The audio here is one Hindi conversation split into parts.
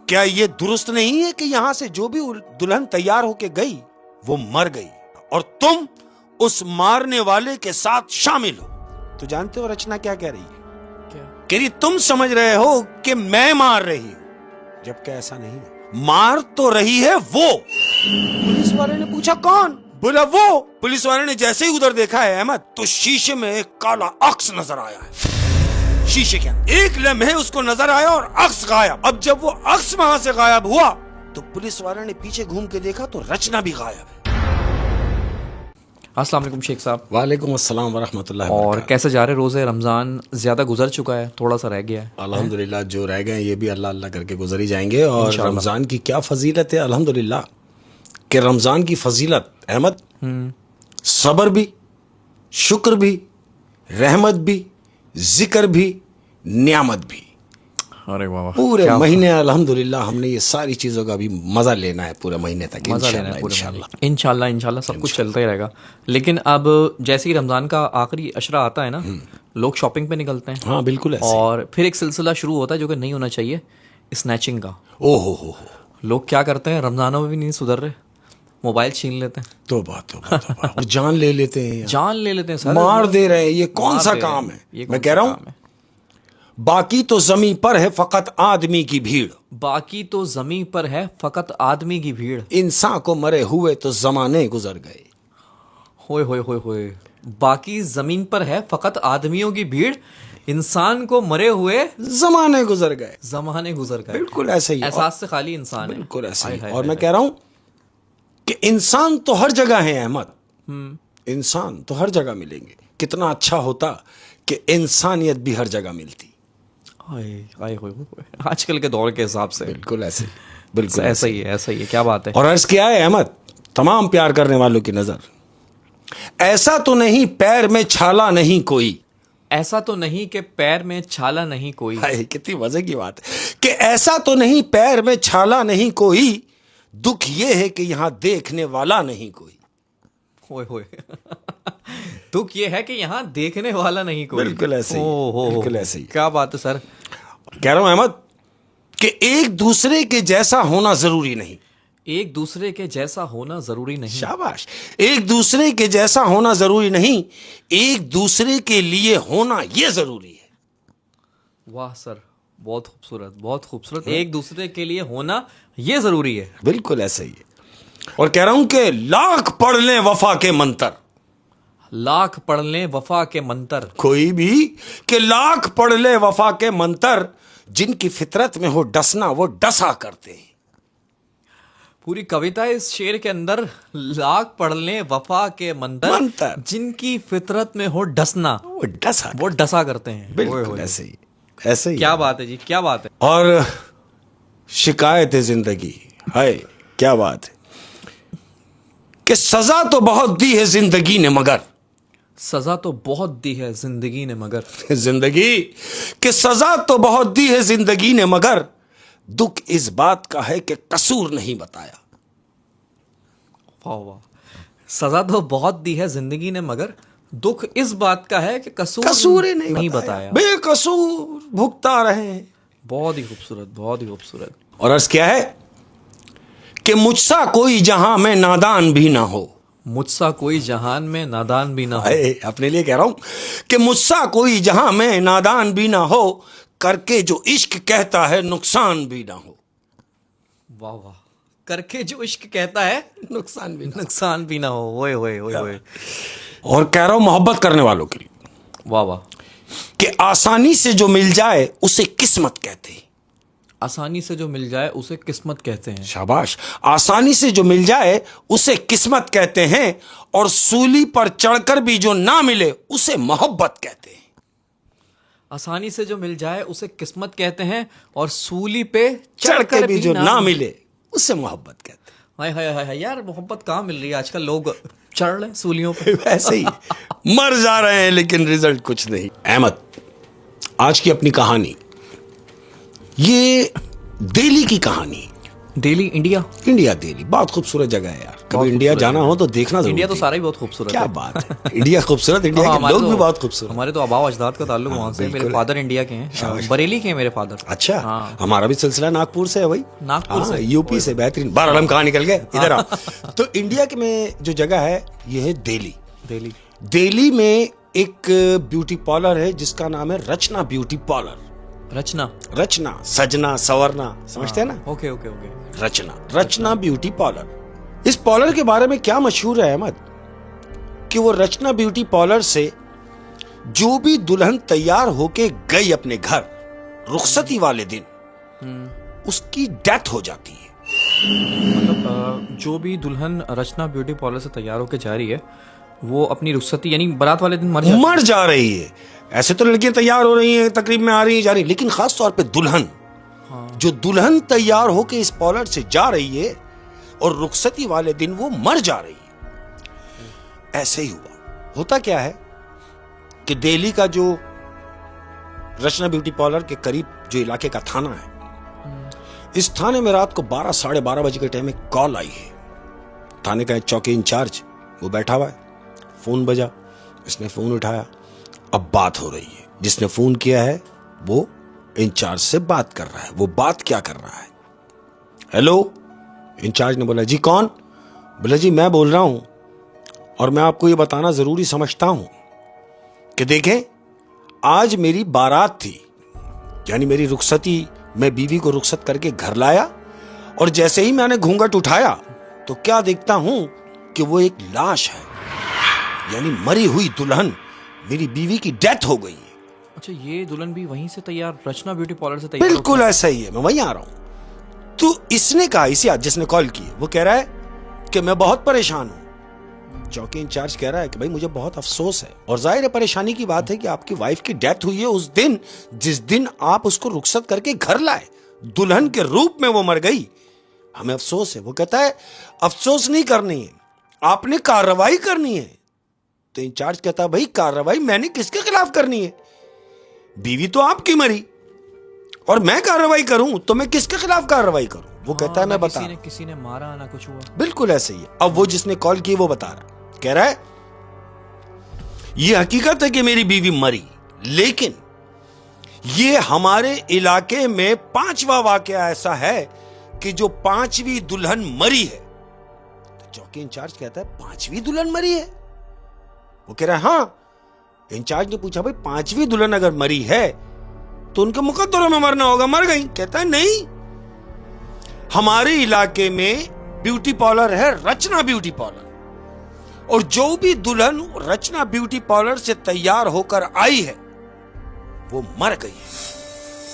क्या ये दुरुस्त नहीं है कि यहां से जो भी दुल्हन तैयार होके गई वो मर गई और तुम उस मारने वाले के साथ शामिल हो? तो जानते हो रचना क्या कह रही है? क्या? कह रही तुम समझ रहे हो कि मैं मार रही हूं, जबकि ऐसा नहीं है। मार तो रही है वो। पुलिस वाले ने पूछा कौन? बोला वो। पुलिस वाले ने जैसे ही उधर देखा है अहमद, तो शीशे में एक काला अक्स नजर आया है। शीशे के अंदर एक लम्हे उसको नजर आया और अक्स गायब। अब जब वो अक्स वहां से गायब हुआ तो पुलिस वाले ने पीछे घूम के देखा तो रचना भी गायब है। अस्सलाम वालेकुम शेख साहब। वालेकुम अस्सलाम वरहमतुल्लाहि और वबरकातुहू। कैसे जा रहे रोज़े रमज़ान? ज़्यादा गुजर चुका है, थोड़ा सा रह गया है। अल्हम्दुलिल्लाह जो रह गए ये भी अल्लाह अल्लाह करके गुजर ही जाएंगे। और इंशाअल्लाह। रमज़ान की क्या फजीलत है अल्हम्दुलिल्लाह कि रमज़ान की फजीलत अहमद सब्र भी, शुक्र भी, रहमत भी, जिक्र भी, नियामत भी। अरे वाह वाह, पूरे क्या महीने अल्हम्दुलिल्लाह हमने ये सारी चीज़ों का भी मज़ा लेना है पूरे महीने तक। मज़ा लेना है पूरे इंशाअल्लाह। महीने। इंशाल्लाह सब कुछ चलता ही रहेगा। लेकिन अब जैसे ही रमज़ान का आखिरी अशरा आता है ना, लोग शॉपिंग पे निकलते हैं। हाँ बिल्कुल ऐसे। और फिर एक सिलसिला शुरू होता है जो कि नहीं होना चाहिए, स्नैचिंग का। ओहो हो, लोग क्या करते हैं, रमज़ानों में भी नहीं सुधर रहे, मोबाइल छीन लेते हैं, तौबा और जान ले लेते हैं यार। जान ले लेते हैं सर, मार दे रहे हैं। ये कौन मार सा दे रहे काम हैं। है? ये मैं कौन कह सा रहा हूं काम है? बाकी तो जमी पर है फकत आदमी की भीड़। बाकी तो जमीन पर है फकत आदमी की भीड़। इंसान को मरे हुए तो जमाने गुजर गए। होए होए होए होए। बाकी जमीन पर है फकत आदमियों की भीड़, इंसान को मरे हुए जमाने गुजर गए। जमाने गुजर गए। बिल्कुल ऐसे ही। एहसास से खाली इंसान है। बिल्कुल ऐसे ही। हाय, और हाय, मैं कह रहा हूं कि इंसान तो हर जगह है अहमद। इंसान तो हर जगह मिलेंगे। कितना अच्छा होता कि इंसानियत भी हर जगह मिलती। हाय हाय होए होए। आजकल के दौर के हिसाब से बिल्कुल ऐसे ही। बिल्कुल ऐसा ही है, ऐसा ही है। क्या बात है। और अर्ज किया है अहमद तमाम प्यार करने वालों की नजर, ऐसा तो नहीं पैर में छाला नहीं कोई। ऐसा तो नहीं कि पैर में छाला नहीं कोई। हाय कितनी मजे की बात है कि ऐसा तो नहीं पैर में छाला नहीं कोई, दुख ये है कि यहां देखने वाला नहीं कोई। होए होए। दुख ये है कि यहाँ देखने वाला नहीं कोई। बिल्कुल ऐसे ही। हो बिल्कुल ऐसे ही। क्या बात है सर। कह रहा हूं अहमद कि एक दूसरे के जैसा होना जरूरी नहीं। एक दूसरे के जैसा होना जरूरी नहीं। शाबाश। एक दूसरे के जैसा होना जरूरी नहीं, एक दूसरे के लिए होना यह जरूरी है। वाह सर, बहुत खूबसूरत, बहुत खूबसूरत। एक दूसरे के लिए होना ये जरूरी है। बिल्कुल ऐसे ही है। और कह रहा हूं कि लाख पढ़ लें वफा के मंत्र, लाख पढ़ लें वफा के मंत्र। कोई भी कि लाख पढ़ ले वफा के मंत्र, जिनकी फितरत में हो डसना वो डसा करते हैं। पूरी कविता इस शेर के अंदर, लाख पढ़ लें वफा के मंत्र, जिनकी फितरत में हो डसना वो डसा करते हैं। बिल्कुल ऐसे ही। ऐसे ही। क्या बात है जी, क्या बात है। और शिकायत है जिंदगी, हाय क्या बात है कि सजा तो बहुत दी है जिंदगी ने मगर, सजा तो बहुत दी है जिंदगी ने मगर, जिंदगी कि सजा तो बहुत दी है जिंदगी ने मगर, दुख इस बात का है कि कसूर नहीं बताया। वाह वाह। सजा तो बहुत दी है जिंदगी ने मगर, दुख इस बात का है कि कसूर ही नहीं बताया। बेकसूर भुगता रहे। बहुत ही खूबसूरत, बहुत ही खूबसूरत। और अर्ज क्या है कि मुझसा कोई जहां में नादान भी ना हो। मुझसा कोई जहान में नादान भी ना हो। अपने लिए कह रहा हूं कि मुझसा कोई जहां में नादान भी ना हो, करके जो इश्क कहता है नुकसान भी ना हो। वाह वाह। करके जो इश्क कहता है नुकसान भी ना हो। ओए ओए ओए ओए। और कह रहा हूं मोहब्बत करने वालों के लिए, वाह वाह, कि आसानी से जो मिल जाए उसे किस्मत कहते हैं। आसानी से जो मिल जाए उसे किस्मत कहते हैं। शाबाश। आसानी से जो मिल जाए उसे किस्मत कहते हैं, और सूली पर चढ़कर भी जो ना मिले उसे मोहब्बत कहते हैं। आसानी से जो मिल जाए उसे किस्मत कहते हैं, और सूली पे चढ़कर भी जो ना मिले उसे मोहब्बत कहते हैं। हाय हाय हाय हाय। यार मोहब्बत कहाँ मिल रही है आजकल, लोग चढ़ रहे हैं सूलियों पे। वैसे ही मर जा रहे हैं लेकिन रिजल्ट कुछ नहीं। अहमद आज की अपनी कहानी, ये दिल्ली की कहानी। दिल्ली इंडिया। इंडिया दिल्ली बहुत खूबसूरत जगह है यार, कभी बहुत इंडिया खूबसूरत जाना है। हो तो देखना जरूर। इंडिया तो सारा ही बहुत खूबसूरत क्या है। बात है, इंडिया खूबसूरत, इंडिया के लोग भी बहुत खूबसूरत। हमारे तो आबाव अजदाद का ताल्लुक वहाँ से, मेरे फादर इंडिया के हैं, बरेली के हैं मेरे फादर। अच्छा, हाँ। हमारा भी सिलसिला नागपुर से है भाई, नागपुर से, यूपी से। बेहतरीन, बार हम कहाँ निकल गए, इधर आओ। तो इंडिया के में जो जगह है ये है दिल्ली। दिल्ली, दिल्ली में एक ब्यूटी पार्लर है जिसका नाम है रचना ब्यूटी पार्लर। रचना सजना सवरना, समझते हैं ना? Okay okay okay. Rachna beauty parlour. इस पार्लर के बारे में क्या मशहूर है अहमद, कि वो रचना ब्यूटी पार्लर से जो भी दुल्हन तैयार होके गई अपने घर रुखसती वाले दिन, उसकी डेथ हो जाती है। मतलब जो भी दुल्हन रचना ब्यूटी पार्लर से तैयार होकर जा रही है, वो अपनी रुखसती यानी बारात वाले दिन मर जा रही है। ऐसे तो लड़कियां तैयार हो रही हैं, तकरीब में आ रही हैं, जा रही हैं, लेकिन खास तौर पे दुल्हन, जो दुल्हन तैयार होके इस पार्लर से जा रही है और रुखसती वाले दिन वो मर जा रही है। ऐसे ही होता क्या है कि दिल्ली का जो रचना ब्यूटी पार्लर के करीब जो इलाके का थाना है, इस थाने में रात को 12 साढ़े 12 बजे के टाइम में कॉल आई है। थाने का एक चौकी इंचार्ज वो बैठा हुआ है, फोन बजा, इसने फोन उठाया, अब बात हो रही है। जिसने फोन किया है वो इंचार्ज से बात कर रहा है। वो बात क्या कर रहा है? हेलो, इंचार्ज ने बोला जी कौन? बोला जी मैं बोल रहा हूं, और मैं आपको ये बताना जरूरी समझता हूं कि देखें, आज मेरी बारात थी, यानी मेरी रुखसती, मैं बीवी को रुखसत करके घर लाया, और जैसे ही मैंने घूंघट उठाया तो क्या देखता हूं कि वो एक लाश है, यानी मरी हुई दुल्हन, मेरी बीवी की डेथ हो गई है। अच्छा, ये दुल्हन भी वहीं से तैयार, रचना ब्यूटी पार्लर से तैयार? बिल्कुल ऐसा ही है, मैं वहीं आ रहा हूं। तो इसने कहा, इसी आज जिसने कॉल की, वो कह रहा है कि मैं बहुत परेशान हूं। चौकी इंचार्ज कह रहा है कि भाई मुझे बहुत अफसोस है, और जाहिर है परेशानी की बात है कि आपकी वाइफ की डेथ हुई है उस दिन, जिस दिन आप उसको रुखसत करके घर लाए, दुल्हन के रूप में वो मर गई, हमें अफसोस है। वो कहता है अफसोस नहीं करनी है, आपने कार्रवाई करनी है। तो इंचार्ज कहता है भाई कार्रवाई मैंने किसके खिलाफ करनी है? बीवी तो आपकी मरी, और मैं कार्रवाई करूं तो मैं किसके खिलाफ कार्रवाई करूं? वो कहता है मैं बता, किसी ने मारा ना कुछ हुआ। बिल्कुल ऐसे ही है। अब वो जिसने कॉल की वो बता रहा, कह रहा है ये हकीकत है कि मेरी बीवी मरी, लेकिन ये हमारे इलाके में 5वां वाकया ऐसा है कि जो 5वीं दुल्हन मरी है। तो चौकी इंचार्ज कहता है 5वीं दुल्हन मरी है? वो कह रहा है हाँ। इंचार्ज ने पूछा भाई 5वीं दुल्हन अगर मरी है तो उनके मुकद्दरों में मरना होगा, मर गई? कहता है नहीं, हमारे इलाके में ब्यूटी पार्लर है रचना ब्यूटी पार्लर, और जो भी दुल्हन रचना ब्यूटी पार्लर से तैयार होकर आई है वो मर गई,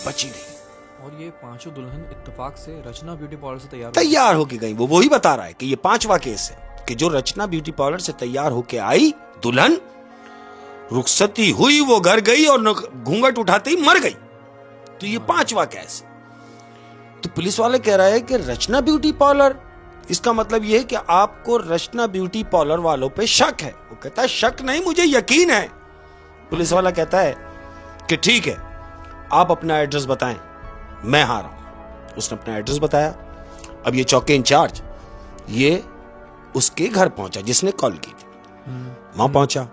बची नहीं। और ये 5 दुल्हन इत्तेफाक से रचना ब्यूटी पार्लर से तैयार होके गई। वो वही बता रहा है कि ये 5वां केस है कि जो रचना ब्यूटी पार्लर से तैयार होके आई दुल्हन, रुखसती हुई, वो घर गई और घूंघट उठाते ही मर गई। तो ये 5वां केस। तो पुलिस वाले कह रहा है कि रचना ब्यूटी पार्लर, इसका मतलब यह है कि आपको रचना ब्यूटी पार्लर वालों पे शक है। वो कहता है शक नहीं, मुझे यकीन है। पुलिस वाला कहता है कि ठीक है, आप अपना एड्रेस बताएं, मैं आ रहा हूं। उसने अपना एड्रेस बताया। अब ये चौकी इंचार्ज ये उसके घर पहुंचा जिसने कॉल की थी। वहां पहुंचा,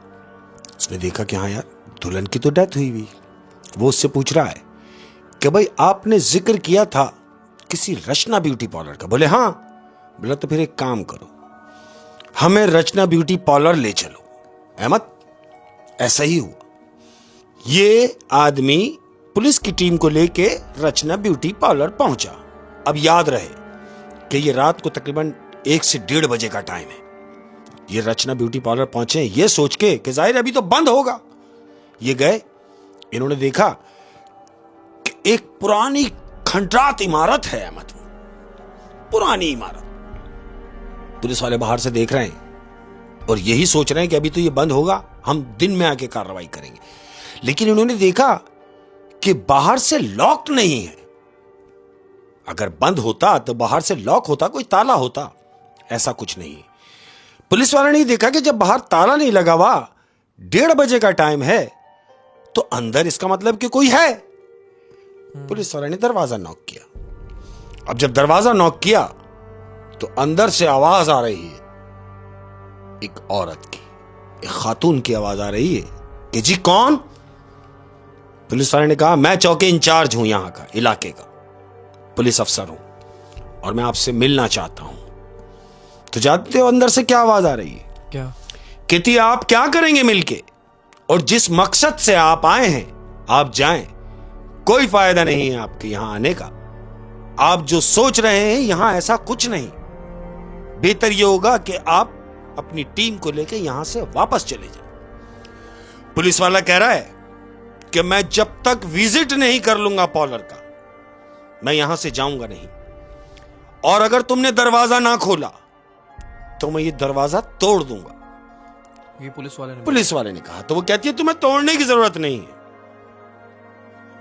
उसने देखा कि हाँ यार दुल्हन की तो डेथ हुई। वो उससे पूछ रहा है कि भाई आपने जिक्र किया था किसी रचना ब्यूटी पार्लर का? बोले हाँ। बोला तो फिर एक काम करो, हमें रचना ब्यूटी पार्लर ले चलो। अहमद, ऐसा ही हुआ। ये आदमी पुलिस की टीम को लेके रचना ब्यूटी पार्लर पहुंचा। अब याद रहे कि ये रात को तकरीबन 1 से 1:30 बजे का टाइम है। ये रचना ब्यूटी पार्लर पहुंचे ये सोच के कि जाहिर अभी तो बंद होगा। ये गए, इन्होंने देखा कि एक पुरानी खंडरात इमारत है अहमद, पुरानी इमारत। पुलिस वाले बाहर से देख रहे हैं और यही सोच रहे हैं कि अभी तो ये बंद होगा, हम दिन में आके कार्रवाई करेंगे। लेकिन इन्होंने देखा कि बाहर से लॉक नहीं है। अगर बंद होता तो बाहर से लॉक होता, कोई ताला होता, ऐसा कुछ नहीं है। पुलिस वाले ने देखा कि जब बाहर ताला नहीं लगा हुआ, 1:30 बजे का टाइम है, तो अंदर इसका मतलब कि कोई है। पुलिस वाले ने दरवाजा नॉक किया। अब जब दरवाजा नॉक किया तो अंदर से आवाज आ रही है एक औरत की, एक खातून की आवाज आ रही है कि जी कौन? पुलिस वाले ने कहा मैं चौकी इंचार्ज हूं, यहां का इलाके का पुलिस अफसर हूं और मैं आपसे मिलना चाहता हूं। तो जानते हो अंदर से क्या आवाज आ रही है? क्या? कहती आप क्या करेंगे मिलके, और जिस मकसद से आप आए हैं आप जाएं, कोई फायदा नहीं है आपके यहां आने का। आप जो सोच रहे हैं यहां ऐसा कुछ नहीं, बेहतर यह होगा कि आप अपनी टीम को लेकर यहां से वापस चले जाएं। पुलिस वाला कह रहा है कि मैं जब तक विजिट नहीं कर लूंगा पॉलर का, मैं यहां से जाऊंगा नहीं, और अगर तुमने दरवाजा ना खोला तो मैं ये दरवाजा तोड़ दूंगा। ये पुलिस वाले ने कहा। तो वो कहती है तुम्हें तोड़ने की जरूरत नहीं है,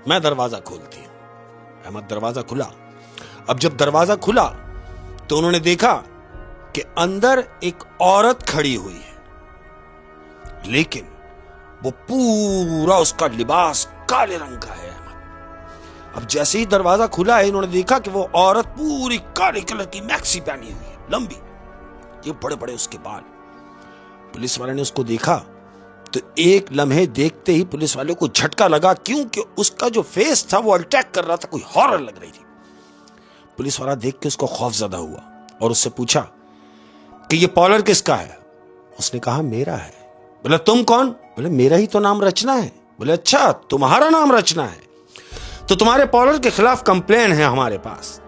मैं दरवाजा खोलती हूं। अहमद दरवाजा खुला। अब जब दरवाजा खुला तो उन्होंने देखा कि अंदर एक औरत खड़ी हुई है, लेकिन वो पूरा उसका लिबास काले रंग का है। अहमद अब जैसे ही दरवाजा खुला है इन्होंने देखा कि वो औरत पूरी काले कलर की मैक्सी पहनी हुई है, लंबी, ये बड़े बड़े उसके बाल। पुलिस वाले ने उसको देखा तो एक लम्हे देखते ही पुलिस वाले को झटका लगा, क्योंकि उसका जो फेस था वो अटैक कर रहा था, कोई हॉरर लग रही थी। पुलिस वाला देख के उसको खौफजदा हुआ और उससे पूछा कि ये पॉलर किसका है? उसने कहा मेरा है। बोले तुम कौन? बोले मेरा ही तो नाम रचना है। बोले अच्छा तुम्हारा नाम रचना है, तो तुम्हारे पॉलर के खिलाफ कंप्लेन है हमारे पास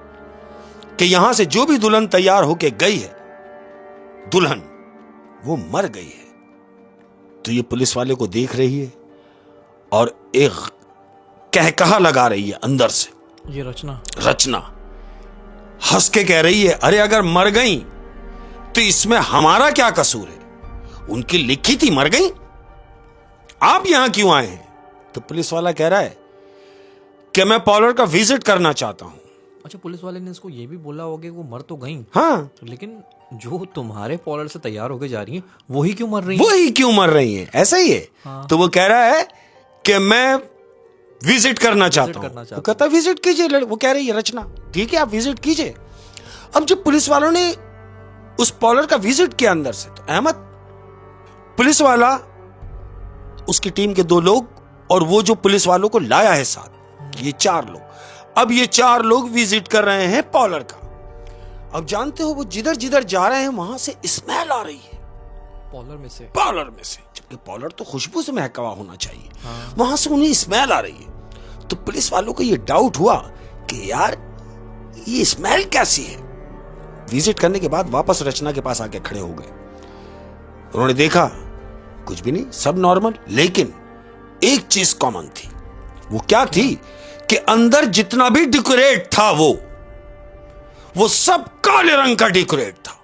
कि यहां से जो भी दुल्हन तैयार होके गई है, दुल्हन वो मर गई है। तो ये पुलिस वाले को देख रही है और एक कहकहा लगा रही है अंदर से, ये रचना हंस के कह रही है अरे अगर मर गई तो इसमें हमारा क्या कसूर है? उनकी लिखी थी मर गई, आप यहां क्यों आए हैं? तो पुलिस वाला कह रहा है कि मैं पॉलर का विजिट करना चाहता हूं। अच्छा, पुलिस वाले ने इसको ये भी बोला होगा कि वो मर तो गई, हाँ, लेकिन जो तुम्हारे पॉलर से तैयार होके जा रही हैं वही क्यों मर रही हैं? ऐसा ही है। हाँ। तो वो कह रहा है कि मैं विजिट करना चाहता हूं। वो कहता है विजिट कीजिए। वो कह रही है रचना ठीक है आप विजिट कीजिए। अब जब पुलिस वालों ने उस पॉलर का विजिट किया अंदर से, तो अहमद पुलिस वाला, उसकी टीम के 2 लोग और वो जो पुलिस वालों को लाया है साथ, ये 4 लोग, अब ये 4 लोग विजिट कर रहे हैं पॉलर का। अब जानते हो वो जिधर जिधर जा रहे हैं वहां से स्मेल आ रही है पॉलर में से, जबकि पॉलर तो खुशबू से महका हुआ होना चाहिए। हाँ। वहां से उन्हें स्मेल आ रही है। तो पुलिस वालों को ये डाउट हुआ कि यार ये स्मेल कैसी है। विजिट करने के बाद वापस रचना के पास आके खड़े हो गए। उन्होंने देखा कुछ भी नहीं, सब नॉर्मल, लेकिन एक चीज कॉमन थी। वो क्या थी कि अंदर जितना भी डेकोरेट था वो सब काले रंग का डेकोरेट था,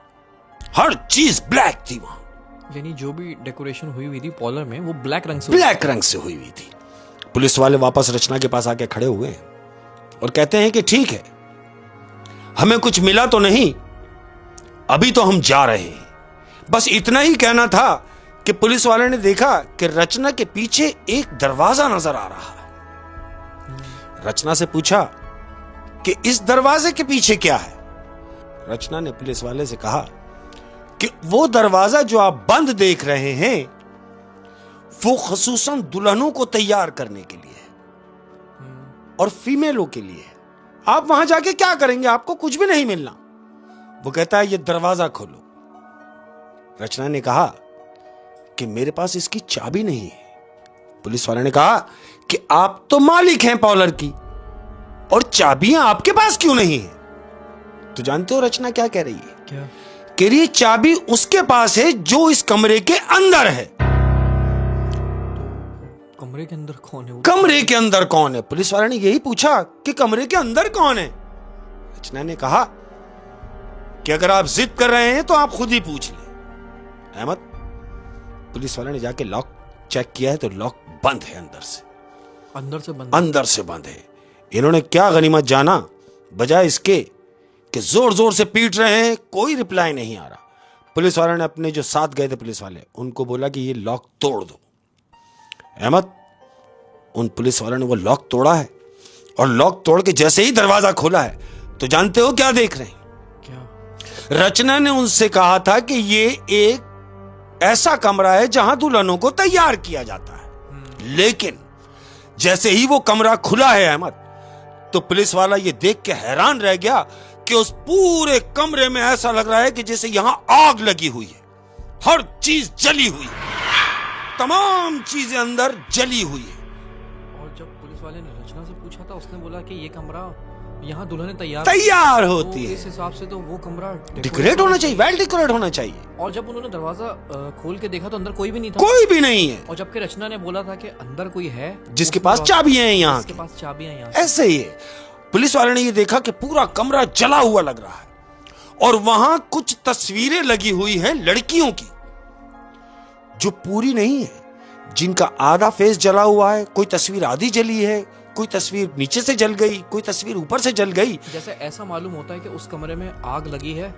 हर चीज ब्लैक थी वहां। यानी जो भी डेकोरेशन हुई थी पॉलर में वो ब्लैक रंग से हुई थी। पुलिस वाले वापस रचना के पास आके खड़े हुए और कहते हैं कि ठीक है, हमें कुछ मिला तो नहीं, अभी तो हम जा रहे हैं। बस इतना ही कहना था कि पुलिस वाले ने देखा कि रचना के पीछे एक दरवाजा नजर आ रहा है। रचना से पूछा कि इस दरवाजे के पीछे क्या है? रचना ने पुलिस वाले से कहा कि वो दरवाजा जो आप बंद देख रहे हैं वो खसूसन दुल्हनों को तैयार करने के लिए है और फीमेलों के लिए है। आप वहां जाके क्या करेंगे? आपको कुछ भी नहीं मिलना। वो कहता है ये दरवाजा खोलो। रचना ने कहा कि मेरे पास इसकी चाबी नहीं है। पुलिस वाले ने कहा कि आप तो मालिक हैं पॉलर की और चाबियां आपके पास क्यों नहीं है? तो जानते हो रचना क्या कह रही है? क्या कह रही है? चाबी उसके पास है जो इस कमरे के अंदर है। कमरे के अंदर कौन है? कमरे के अंदर कौन है? पुलिस वाले ने यही पूछा कि कमरे के अंदर कौन है। रचना ने कहा कि अगर आप जिद कर रहे हैं तो आप खुद ही पूछ लें। अहमद, पुलिस वाले ने जाके लॉक चेक किया है तो लॉक बंद है, अंदर से बंद है। इन्होंने क्या गनीमत जाना, बजाय इसके कि जोर जोर से पीट रहे हैं, कोई रिप्लाई नहीं आ रहा। पुलिस वाले ने अपने जो साथ गए थे पुलिस वाले, उनको बोला कि ये लॉक तोड़ दो। अहमद, उन पुलिस वालों ने वो लॉक तोड़ा है और लॉक तोड़ के जैसे ही दरवाजा खोला है तो जानते हो क्या देख रहे हैं? क्या? रचना ने उनसे कहा था कि ये एक ऐसा कमरा है जहां दुल्हनों को तैयार किया जाता है। लेकिन जैसे ही वो कमरा खुला है अहमद, तो पुलिस वाला ये देख के हैरान रह गया कि उस पूरे कमरे में ऐसा लग रहा है कि जैसे यहां आग लगी हुई है। हर चीज जली हुई है, तमाम चीजें अंदर जली हुई है। और जब पुलिस वाले ने रचना से पूछा था, उसने बोला कि ये कमरा यहाँ दुल्हनें तैयार होती तो है। इस हिसाब से तो वो कमरा डेकोरेट होना चाहिए, वेल डेकोरेट होना चाहिए। और जब उन्होंने दरवाजा खोल के देखा तो अंदर कोई भी नहीं था। कोई भी नहीं है। और जबकि रचना ने बोला था कि अंदर कोई है जिसके पास चाबियां हैं यहाँ जिसके पास चाबियां हैं यहाँ। ऐसे ही है। पुलिस वाले ने ये देखा कि पूरा कमरा जला हुआ लग रहा है और वहां कुछ तस्वीरें लगी हुई हैं लड़कियों की, जो पूरी नहीं है, जिनका आधा फेस जला हुआ है। कोई तस्वीर आधी जली है, कोई तस्वीर नीचे से जल गई, कोई तस्वीर ऊपर से जल गई। जैसे ऐसा मालूम होता है कि उस कमरे में आग लगी है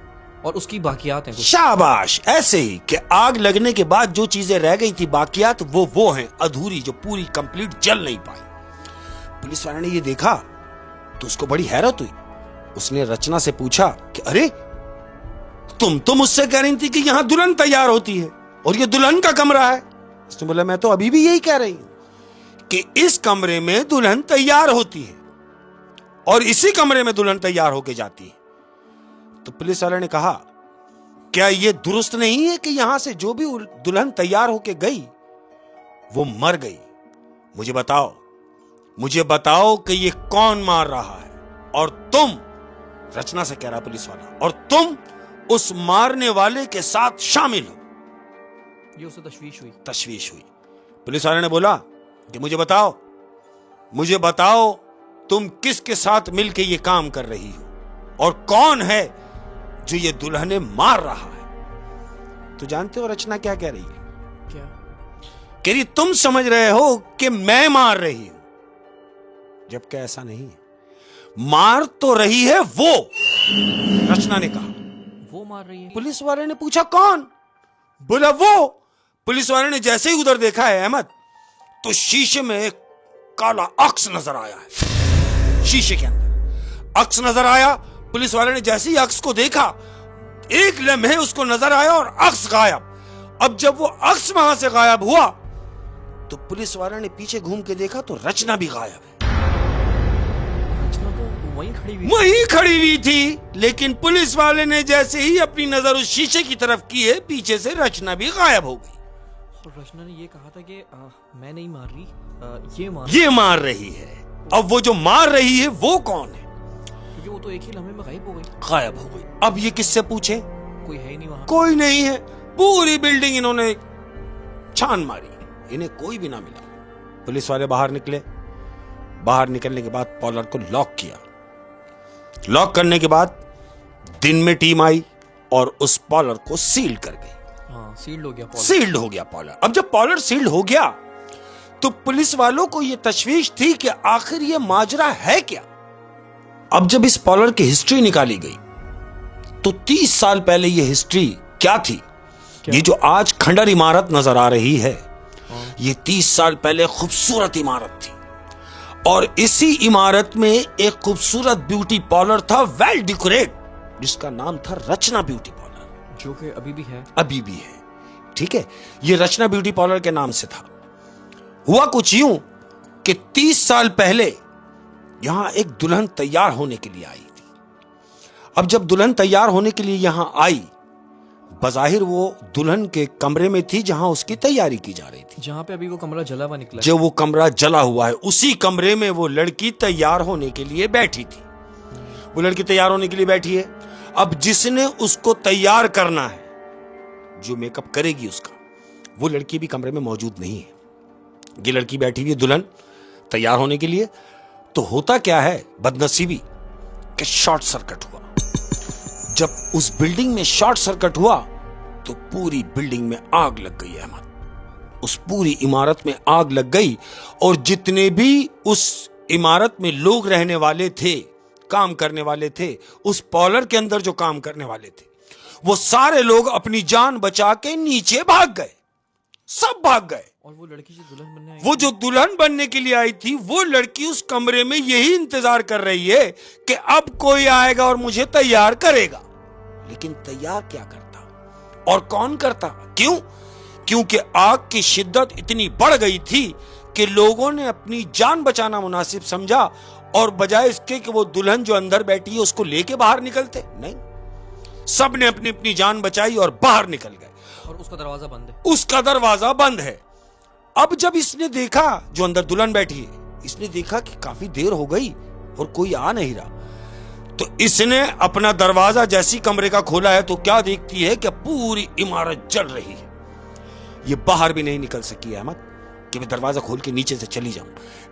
और उसकी बाकियात हैं कुछ। शाबाश, ऐसे ही कि आग लगने के बाद जो चीजें रह गई थी बाकियात, वो हैं अधूरी, जो पूरी कंप्लीट जल नहीं पाई। पुलिस वाले ने ये देखा तो उसको बड़ी हैरत हुई। उसने रचना से पूछा कि अरे, तुम तो मुझसे कह रही थी कि यहां दुल्हन तैयार होती है और ये दुल्हन का कमरा है। उसने बोला, मैं तो अभी भी यही कह रही हूं कि इस कमरे में दुल्हन तैयार होती है और इसी कमरे में दुल्हन तैयार होके जाती है। तो पुलिस वाले ने कहा, क्या यह दुरुस्त नहीं है कि यहां से जो भी दुल्हन तैयार होके गई वो मर गई? मुझे बताओ कि ये कौन मार रहा है? और तुम, रचना से कह रहा पुलिस वाला, और तुम उस मारने वाले के साथ शामिल हो। ये उसे तशवीश हुई। पुलिस वाले ने बोला कि मुझे बताओ तुम किसके साथ मिलके ये काम कर रही हो और कौन है जो ये दुल्हने मार रहा है? तो जानते हो रचना क्या कह रही है? क्या कह रही, तुम समझ रहे हो कि मैं मार रही हूं, जबकि ऐसा नहीं है। मार तो रही है वो। रचना ने कहा, वो मार रही है। पुलिस वाले ने पूछा, कौन? बोला, वो। पुलिस वाले ने जैसे ही उधर देखा है अहमद, तो शीशे में एक काला अक्स नजर आया है। शीशे के अंदर अक्स नजर आया। पुलिस वाले ने जैसे ही अक्स को देखा, एक लम्हे उसको नजर आया और अक्स गायब। अब जब वो अक्स वहां से गायब हुआ तो पुलिस वाले ने पीछे घूम के देखा तो रचना भी गायब है। रचना तो वहीं खड़ी हुई थी, लेकिन पुलिस वाले ने जैसे ही अपनी नजर उस शीशे की तरफ की है, पीछे से रचना भी गायब हो गई। तो रचना ने ये कहा था कि मैं नहीं मार रही, ये मार रही है। अब वो जो मार रही है वो कौन है? क्योंकि वो तो एक ही लम्हे में गायब हो गई। अब ये किससे पूछे? कोई है ही नहीं वहां। कोई नहीं है। पूरी बिल्डिंग इन्होंने छान मारी, इन्हें कोई भी ना मिला। पुलिस वाले बाहर निकले। बाहर निकलने के बाद पॉलर को लॉक किया। लॉक करने के बाद दिन में टीम आई और उस पॉलर को सील कर गई। सील्ड हो गया पॉलर। अब जब पॉलर सील्ड हो गया तो पुलिस वालों को यह तशवीश थी कि आखिर यह माजरा है क्या। अब जब इस पॉलर की हिस्ट्री निकाली गई तो 30 साल पहले यह हिस्ट्री क्या थी? ये जो आज खंडर इमारत नजर आ रही है, ये 30 साल पहले खूबसूरत इमारत थी और इसी इमारत में एक खूबसूरत ब्यूटी पार्लर था, वेल डेकोरेट, जिसका नाम था रचना ब्यूटी पार्लर, जो कि अभी भी है। ठीक है, ये रचना ब्यूटी पार्लर के नाम से था। हुआ कुछ यूं कि 30 साल पहले यहां एक दुल्हन तैयार होने के लिए आई थी। अब जब दुल्हन तैयार होने के लिए यहां आई, बज़ाहिर वो दुल्हन के कमरे में थी जहां उसकी तैयारी की जा रही थी। जहां पे अभी वो कमरा जला हुआ निकला, जो वो कमरा जला हुआ है, उसी कमरे में वो लड़की तैयार होने के लिए बैठी थी। वो लड़की तैयार होने के लिए बैठी है। अब जिसने उसको तैयार करना है, जो मेकअप करेगी उसका, वो लड़की भी कमरे में मौजूद नहीं है। ये लड़की बैठी हुई है दुल्हन तैयार होने के लिए। तो होता क्या है, बदनसीबी कि शॉर्ट सर्किट हुआ। जब उस बिल्डिंग में शॉर्ट सर्किट हुआ तो पूरी बिल्डिंग में आग लग गई। अहमद, उस पूरी इमारत में आग लग गई और जितने भी उस इमारत में लोग रहने वाले थे, काम करने वाले थे, उस पार्लर के अंदर जो काम करने वाले थे, वो सारे लोग अपनी जान बचा के नीचे भाग गए। सब भाग गए। और वो लड़की जो दुल्हन बनने आई, वो जो दुल्हन बनने के लिए आई थी, वो लड़की उस कमरे में यही इंतजार कर रही है कि अब कोई आएगा और मुझे तैयार करेगा। लेकिन तैयार क्या करता और कौन करता? क्यों? क्योंकि आग की शिद्दत इतनी बढ़ गई थी कि लोगों ने अपनी जान बचाना मुनासिब समझा और बजाय इसके कि वो दुल्हन जो अंदर बैठी है उसको लेके बाहर निकलते, नहीं, सब ने अपनी अपनी जान बचाई और बाहर निकल गए। और उसका दरवाजा बंद है। उसका दरवाजा बंद है। अब जब इसने देखा, जो अंदर दुल्हन बैठी है, इसने देखा कि काफी देर हो गई और कोई आ नहीं रहा, तो इसने अपना दरवाजा जैसी कमरे का खोला है तो क्या देखती है कि पूरी इमारत जल रही है। ये बाहर भी नहीं निकल सकी है अहमद कि मैं दरवाजा खोल के नीचे से चली जाऊं।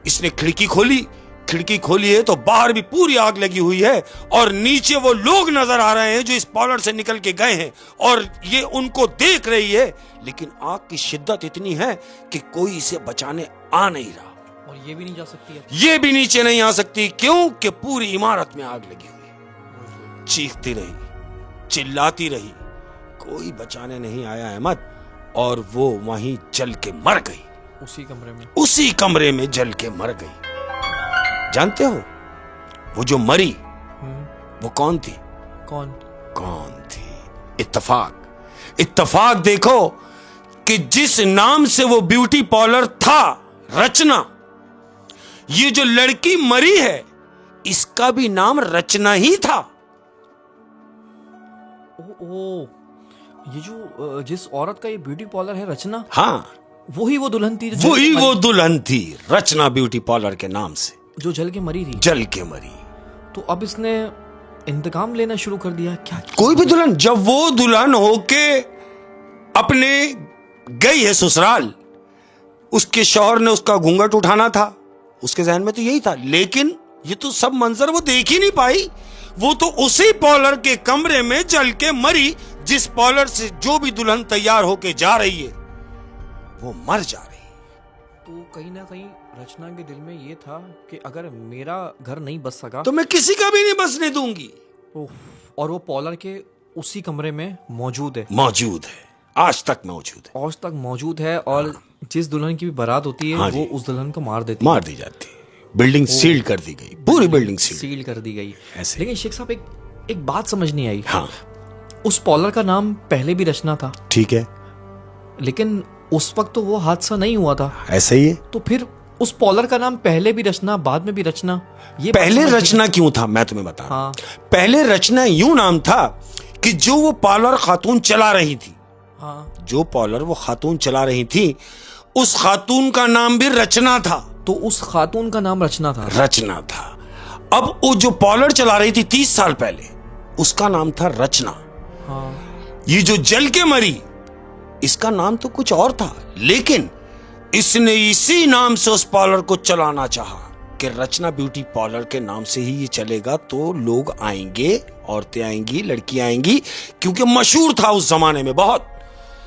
इसने खिड़की खोली है तो बाहर भी पूरी आग लगी हुई है और नीचे वो लोग नजर आ रहे हैं जो इस पॉलर से निकल के गए हैं और ये उनको देख रही है। लेकिन आग की शिद्दत इतनी है कि कोई इसे बचाने आ नहीं रहा। और ये भी नहीं जा सकती है। ये भी नीचे नहीं आ सकती। क्यों? कि पूरी इमारत में आग लगी हुई। चीखती रही, चिल्लाती रही, कोई बचाने नहीं आया अहमद, और वो वहीं जल के मर गई। उसी कमरे में जल के मर गई। जानते हो वो जो मरी वो कौन थी? कौन थी? इत्तफाक देखो कि जिस नाम से वो ब्यूटी पार्लर था, रचना, ये जो लड़की मरी है इसका भी नाम रचना ही था। ये जो जिस औरत का ये ब्यूटी पार्लर है, रचना, हाँ, वही वो दुल्हन थी। वही वो दुल्हन थी, रचना ब्यूटी पार्लर के नाम से, जो जल के मरी थी। जल के मरी। तो अब इसने इंतकाम लेना शुरू कर दिया क्या? कोई भी दुल्हन, जब वो दुल्हन होके अपने गई है ससुराल, उसके शौहर ने उसका घूंघट उठाना था, उसके जहन में तो यही था। लेकिन ये तो सब मंजर वो देख ही नहीं पाई। वो तो उसी पार्लर के कमरे में जल के मरी जिस पार्लर से जो भी दुल्हन तैयार होके जा रही है वो मर जा रही है। तो कहीं ना कहीं रचना के दिल में ये था कि अगर मेरा घर नहीं बस सका तो मैं किसी का भी नहीं बसने दूंगी। और वो पार्लर के उसी कमरे में मौजूद है, आज तक मौजूद है। और जिस दुल्हन की भी बारात होती है, वो उस दुल्हन को मार दी जाती है। बिल्डिंग सील कर दी गई, पूरी बिल्डिंग सील कर दी गई। ऐसे। लेकिन शेख साहब, एक बात समझ नहीं आई। हाँ, उस पार्लर का नाम पहले भी रचना था, ठीक है, लेकिन उस वक्त तो वो हादसा नहीं हुआ था। ऐसा ही है। तो फिर उस पार्लर का नाम पहले भी रचना, बाद में भी रचना, ये पहले रचना क्यों था मैं तुम्हें बता रहा हूं। पहले रचना यूं नाम था कि जो वो पार्लर खातून चला रही थी, जो पार्लर वो खातून चला रही थी, उस खातून का नाम भी रचना था। तो उस खातून का नाम रचना था। अब वो जो पार्लर चला रही थी 30 साल पहले, उसका नाम था रचना। ये जो जल के मरी, इसका नाम तो कुछ और था, लेकिन इसने इसी नाम से उस पार्लर को चलाना चाहा कि रचना ब्यूटी पार्लर के नाम से ही ये चलेगा तो लोग आएंगे, औरतें आएंगी, लड़कियां आएंगी, क्योंकि मशहूर था उस जमाने में बहुत।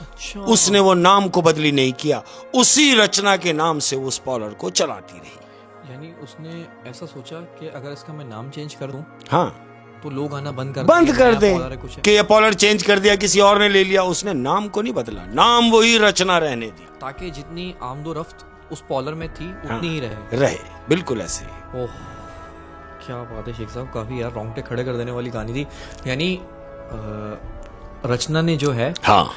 अच्छा। उसने वो नाम को बदली नहीं किया, उसी रचना के नाम से उस पार्लर को चलाती रही। यानी उसने ऐसा सोचा कि अगर इसका मैं नाम चेंज कर दूं, हाँ, तो लोग आना बंद कर दें कि ये पार्लर चेंज कर दिया, किसी और ने ले लिया। उसने नाम को नहीं बदला, नाम वही रचना रहने दी, ताकि जितनी आमदोरफ्त उस पार्लर में थी उतनी ही रहे। बिल्कुल ऐसे। ओह, क्या बात है शेख साहब, काफी यार रोंगटे खड़े कर देने वाली कहानी थी। यानी रचना ने जो है, हाँ,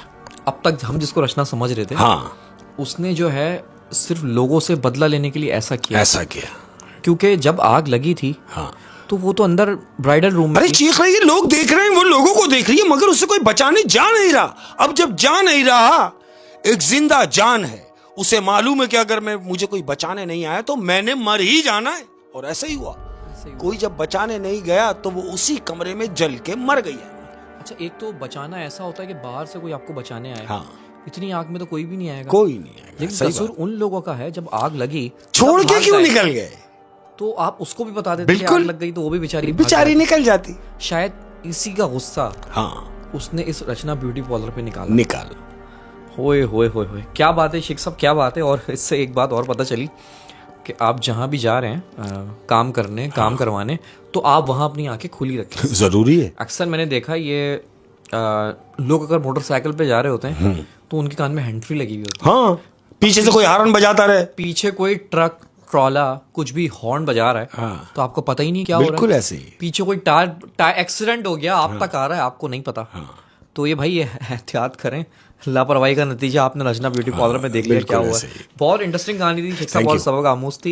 अब तक हम जिसको रचना समझ रहे थे, हाँ, उसने जो है सिर्फ लोगों से बदला लेने के लिए ऐसा किया। क्योंकि जब आग लगी थी, हाँ, तो वो तो अंदर ब्राइडल रूम में, अरे चीख रही है, लोग देख रहे हैं, वो लोगों को देख रही है, मगर उससे कोई बचाने जा नहीं रहा। अब जब जा नहीं रहा, एक जिंदा जान है, उसे मालूम है कि अगर मुझे कोई बचाने नहीं आया तो मैंने मर ही जाना है। और ऐसा ही हुआ। कोई जब बचाने नहीं गया तो वो उसी कमरे में जल के मर गई है। अच्छा, एक तो बचाना ऐसा होता है कि बाहर से कोई आपको बचाने आए। हाँ, इतनी आग में तो कोई भी नहीं आएगा। लेकिन कसूर उन लोगों का है, जब आग लगी छोड़ के क्यों निकल गए? तो आप उसको भी बता देते कि आग लग गई, तो वो भी बेचारी निकल जाती। शायद इसी का गुस्सा, हाँ, उसने इस रचना ब्यूटी पार्लर पे निकाला। होए क्या बात है शेख साहब, क्या बात है। और इससे एक बात और पता चली कि आप जहां भी जा रहे हैं काम करने, काम करवाने, तो आप वहां अपनी आंखें खुली रखें। जरूरी है। अक्सर मैंने देखा, ये लोग अगर मोटरसाइकिल पे जा रहे होते हैं तो उनके कान में हैंड फ्री लगी हुई होती है। हाँ, पीछे से कोई हॉर्न बजाता रहे, पीछे कोई ट्रक ट्रॉला कुछ भी हॉर्न बजा रहा है, हाँ। तो आपको पता ही नहीं क्या हो रहा है। बिल्कुल ऐसे ही। पीछे कोई टायर एक्सीडेंट हो गया, आप तक आ रहा है, आपको नहीं पता। तो ये भाई ये एहतियात करें, लापरवाही का नतीजा आपने रचना ब्यूटी पार्लर में देख लिया क्या बिल्कुल हुआ। ऐसे ही। बहुत इंटरेस्टिंग कहानी थी, शिक्षा Thank बहुत you. सबक आमूज थी।